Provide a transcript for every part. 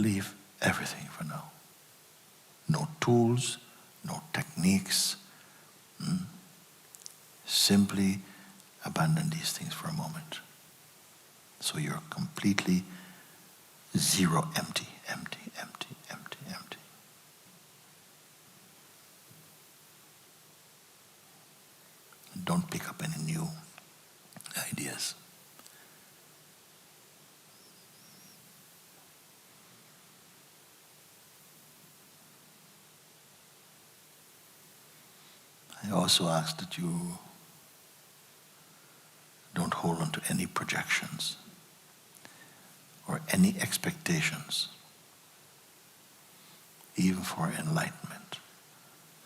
leave everything for now. No tools, no techniques. Simply abandon these things for a moment. So you're completely zero, empty, empty, empty, empty, empty. Don't pick up any new ideas. I also ask that you don't hold on to any projections or any expectations, even for enlightenment.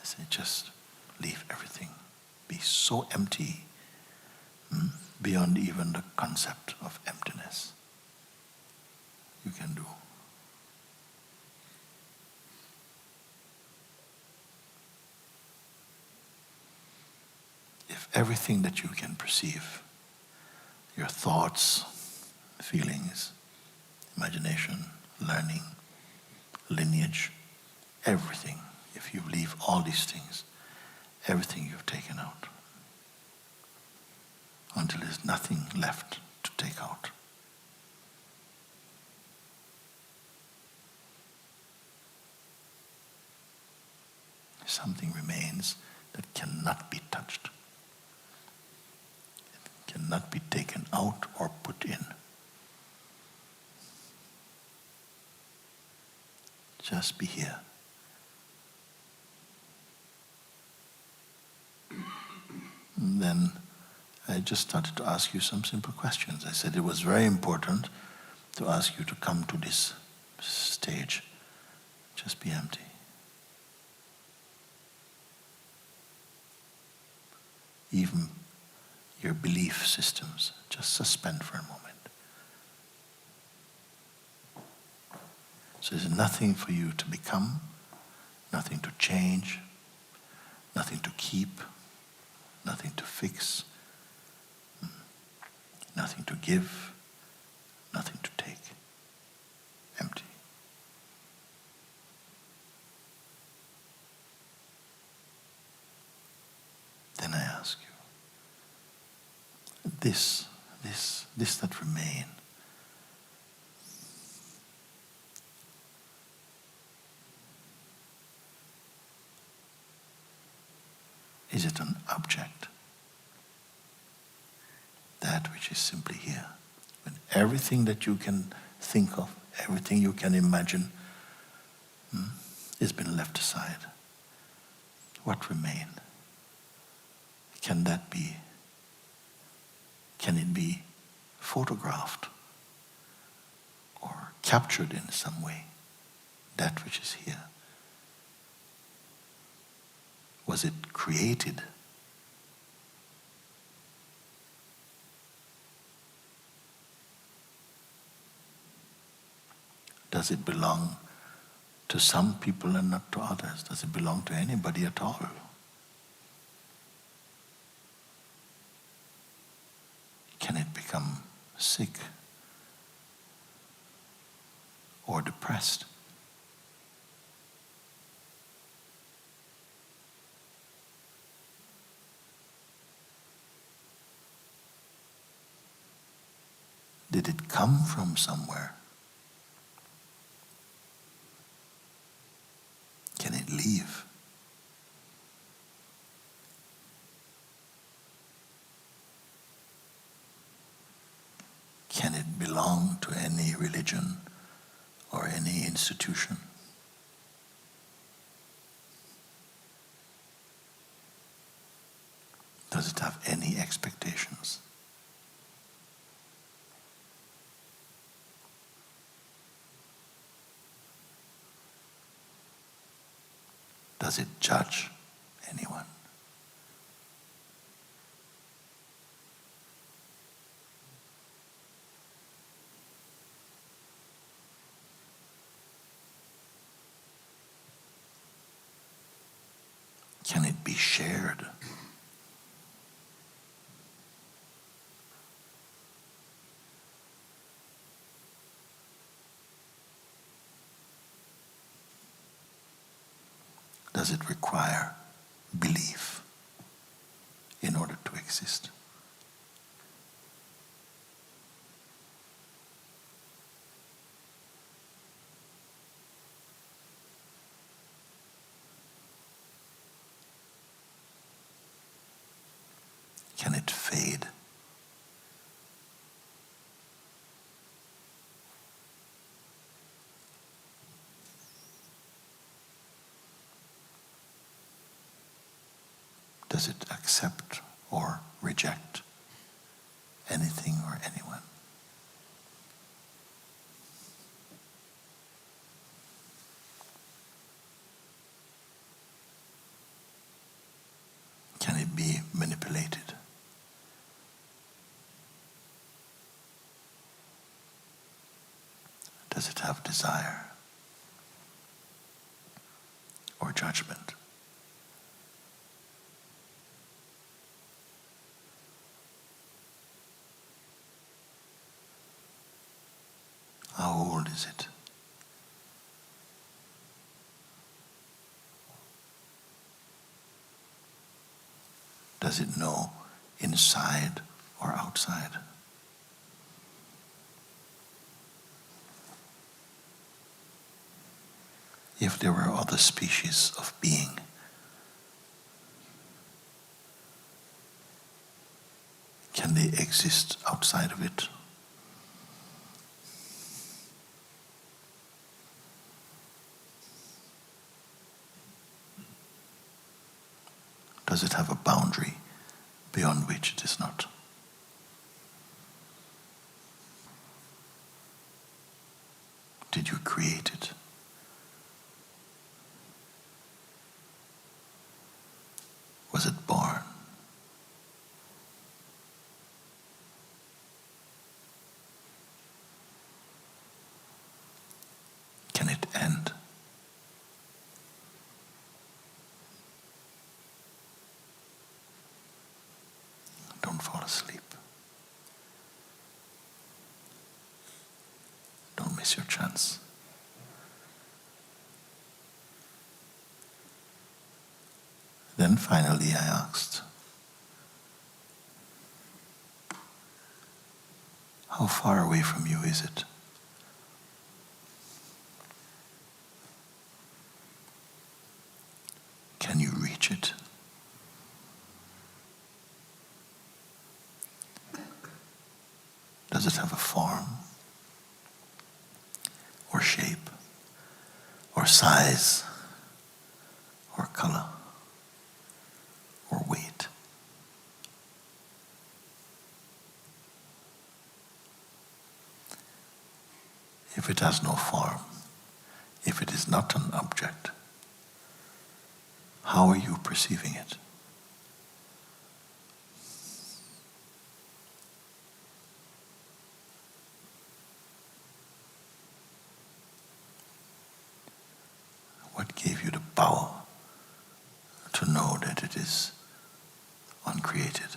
I say just leave everything. Be so empty, beyond even the concept of emptiness. You can do. If everything that you can perceive, your thoughts, feelings, imagination, learning, lineage, everything, if you leave all these things, everything you've taken out, until there's nothing left to take out. Something remains that cannot be touched. It cannot be taken out or put in. Just be here. And then I just started to ask you some simple questions. I said it was very important to ask you to come to this stage. Just be empty. Even your belief systems, just suspend for a moment. So there's nothing for you to become, nothing to change, nothing to keep, nothing to fix, nothing to give, nothing to take. Empty. Then I ask you, this that remain, is it an object? That which is simply here. When everything that you can think of, everything you can imagine, has been left aside. What remain? Can that be? Can it be photographed or captured in some way? That which is here. Was it created? Does it belong to some people and not to others? Does it belong to anybody at all? Can it become sick or depressed? Did it come from somewhere? Can it leave? Can it belong to any religion or any institution? Does it have any expectations? Does it judge anyone? Can it be shared? does it require belief in order to exist? Can it fade? Does it accept or reject anything or anyone? Can it be manipulated? Does it have desire or judgment? How old is it? Does it know inside or outside? If there were other species of being, can they exist outside of it? Does it have a boundary beyond which it is not? Did you create it? Was it born? Can it end? Don't fall asleep. Don't miss your chance. Then finally I asked, how far away from you is it? Can you reach it? Does it have a form, or shape, or size, or color, or weight? If it has no form, if it is not an object, how are you perceiving it? What gave you the power to know that it is uncreated?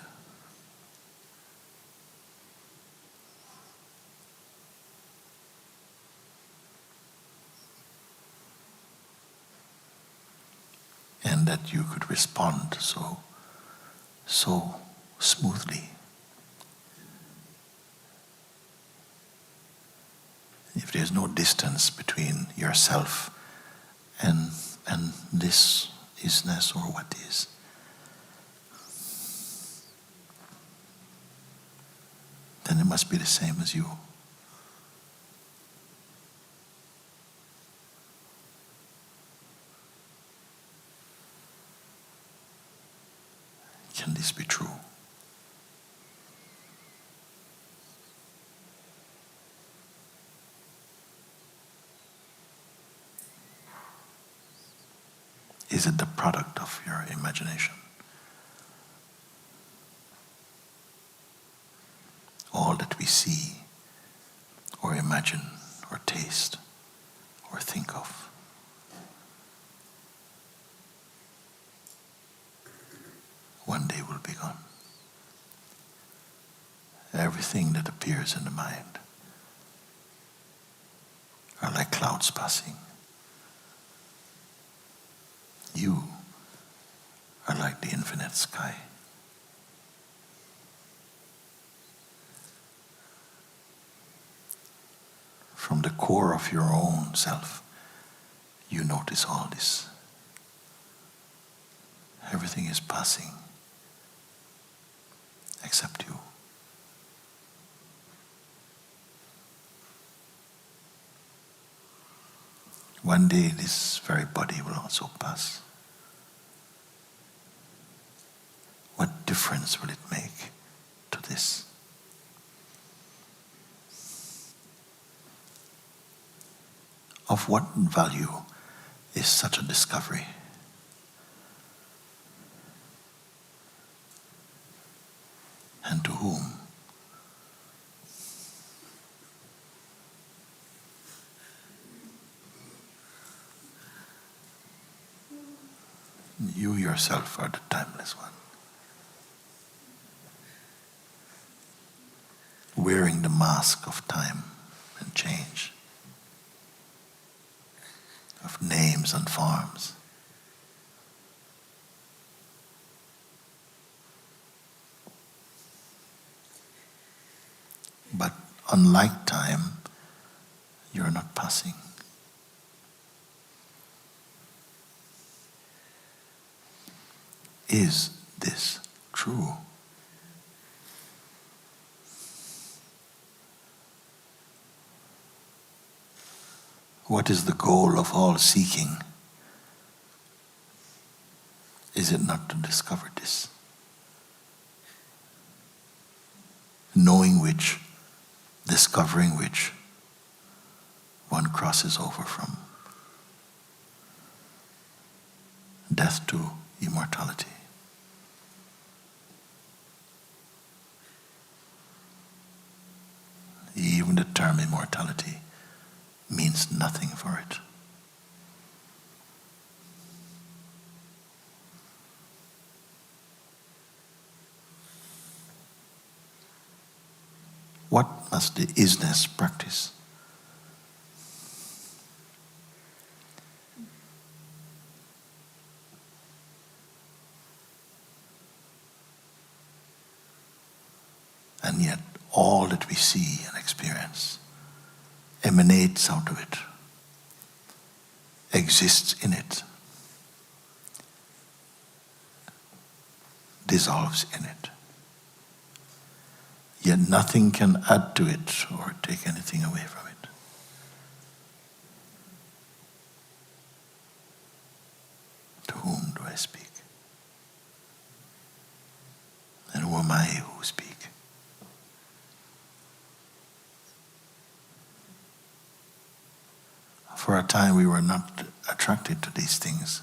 And that you could respond so smoothly. If there's no distance between yourself and this isness or what is, then it must be the same as you. Can this be true? Is it the product of your imagination? All that we see, or imagine, or taste, or think of. One day will be gone. Everything that appears in the mind are like clouds passing. You are like the infinite sky. From the core of your own self, you notice all this. Everything is passing except you. One day this very body will also pass. What difference will it make to this? Of what value is such a discovery? And to whom? You yourself are the timeless one, wearing the mask of time and change, of names and forms. But unlike time, you're not passing. Is this true? What is the goal of all seeking? Is it not to discover this? Knowing which, discovering which, one crosses over from death to immortality. Even the term immortality means nothing for it. What must the isness practice? And yet all that we see and experience emanates out of it, exists in it, dissolves in it. Yet nothing can add to it or take anything away from it. To whom do I speak? And who am I who speak? For a time we were not attracted to these things.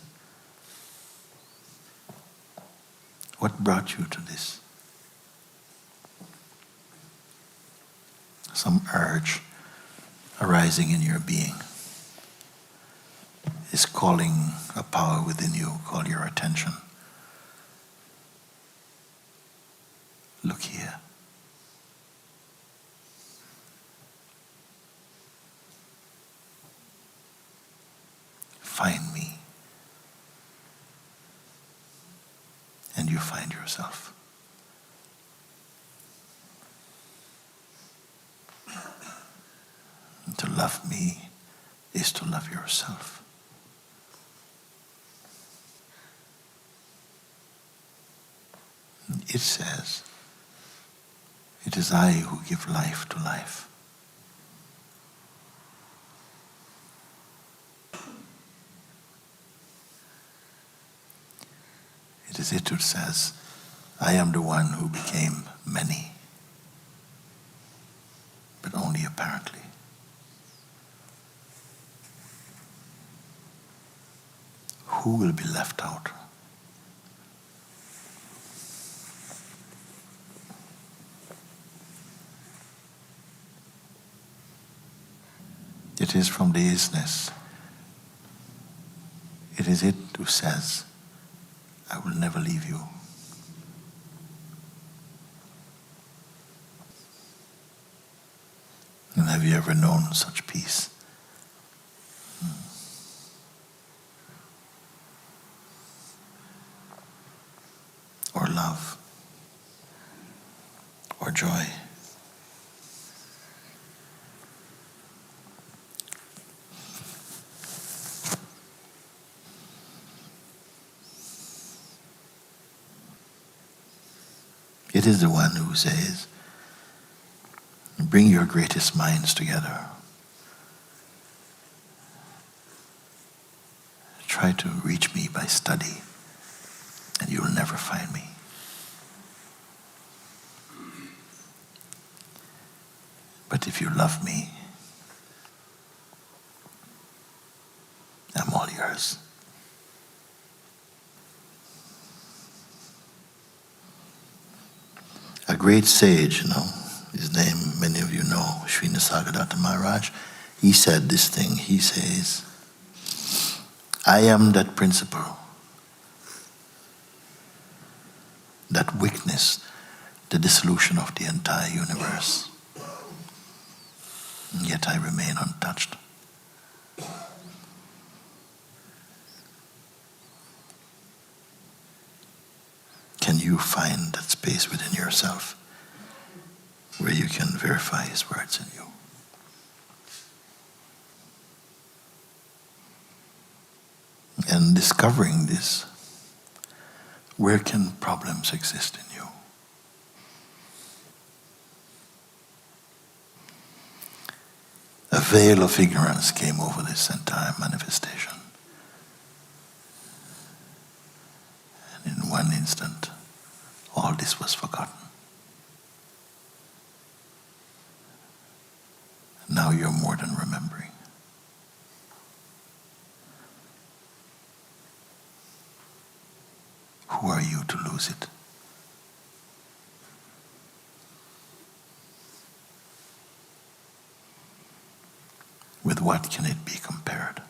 What brought you to this? Some urge arising in your being is calling a power within you, call your attention. Look here. Find me. And you find yourself. And to love me is to love yourself. And it says, it is I who give life to life. It is it who says, I am the one who became many, but only apparently. Who will be left out? It is from the isness. It is it who says, I will never leave you. And have you ever known such peace? joy. It is the one who says, bring your greatest minds together. Try to reach me by study, and you'll never find me. But if you love me, I'm all yours. A great sage, his name many of you know, Sri Nisargadatta Maharaj, he said this thing. He says, I am that principle that witnessed the dissolution of the entire universe, and yet I remain untouched. Can you find that space within yourself where you can verify his words in you? And discovering this, where can problems exist in you? A veil of ignorance came over this entire manifestation. And in one instant, all this was forgotten. Now you're more than remembering. Who are you to lose it? With what can it be compared?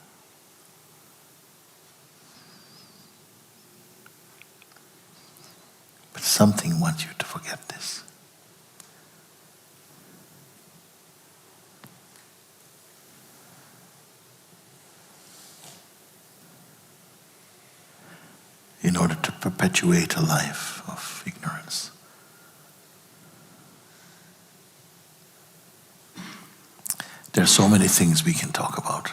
But something wants you to forget this. In order to perpetuate a life of ignorance. There are so many things we can talk about.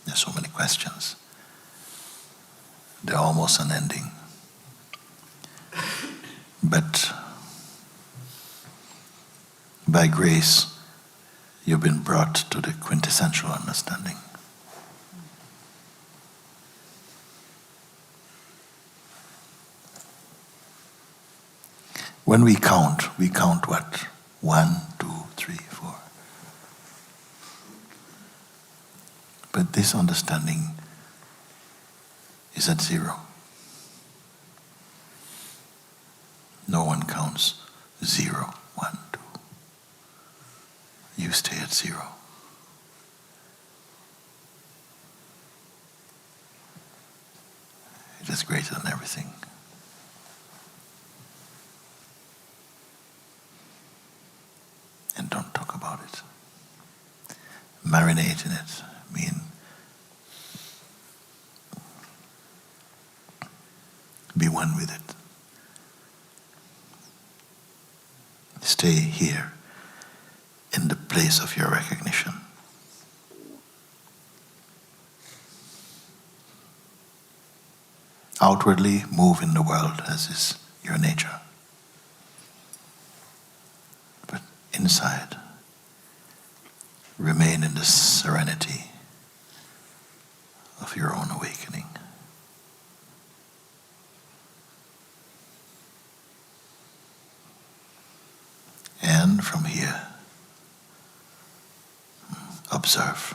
There are so many questions. They're almost unending. But by grace, you've been brought to the quintessential understanding. When we count what? 1, 2, 3, 4. But this understanding is at 0. No one counts 0, 1, 2. You stay at 0. It is greater than everything. And don't talk about it. Marinate in it. Be one with it. Stay here in the place of your recognition. Outwardly move in the world as is your nature. But inside, remain in the serenity of your own awakening. And from here, observe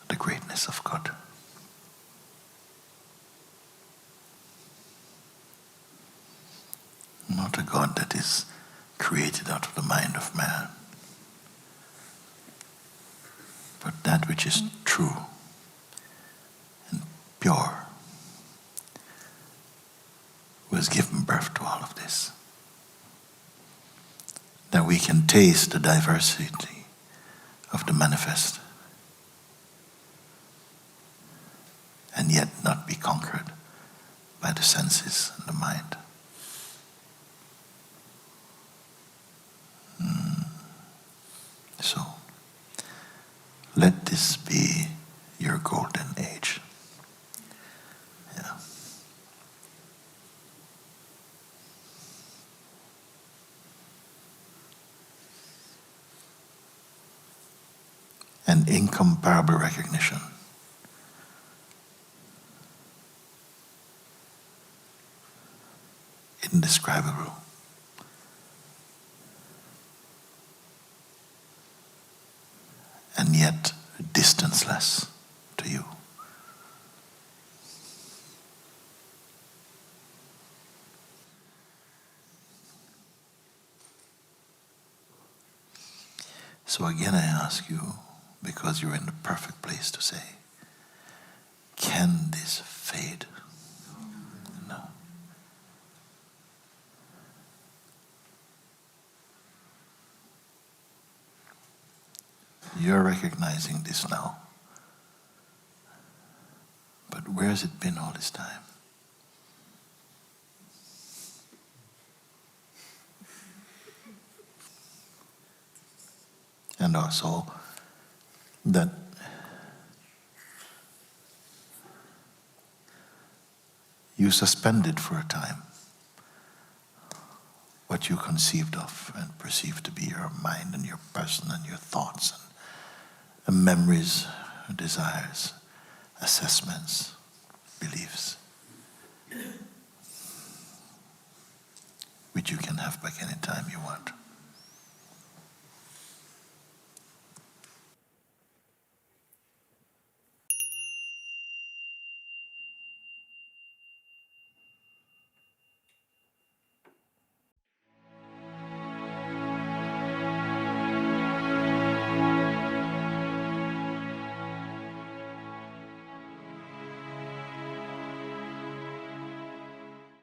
the greatness of God. Not a God that is created out of the mind of man, but that which is true and pure, who has given birth to all of this. That we can taste the diversity of the manifest and yet not be conquered by the senses and the mind. So, let this be your golden age. Yeah. An incomparable recognition. Indescribable. And yet distanceless to you. So again I ask you, because you're in the perfect place to say, can this fade? No. You're recognizing this now. But where has it been all this time? And also that you suspended for a time what you conceived of and perceived to be your mind and your person and your thoughts and memories, desires, assessments, beliefs, which you can have back any time you want.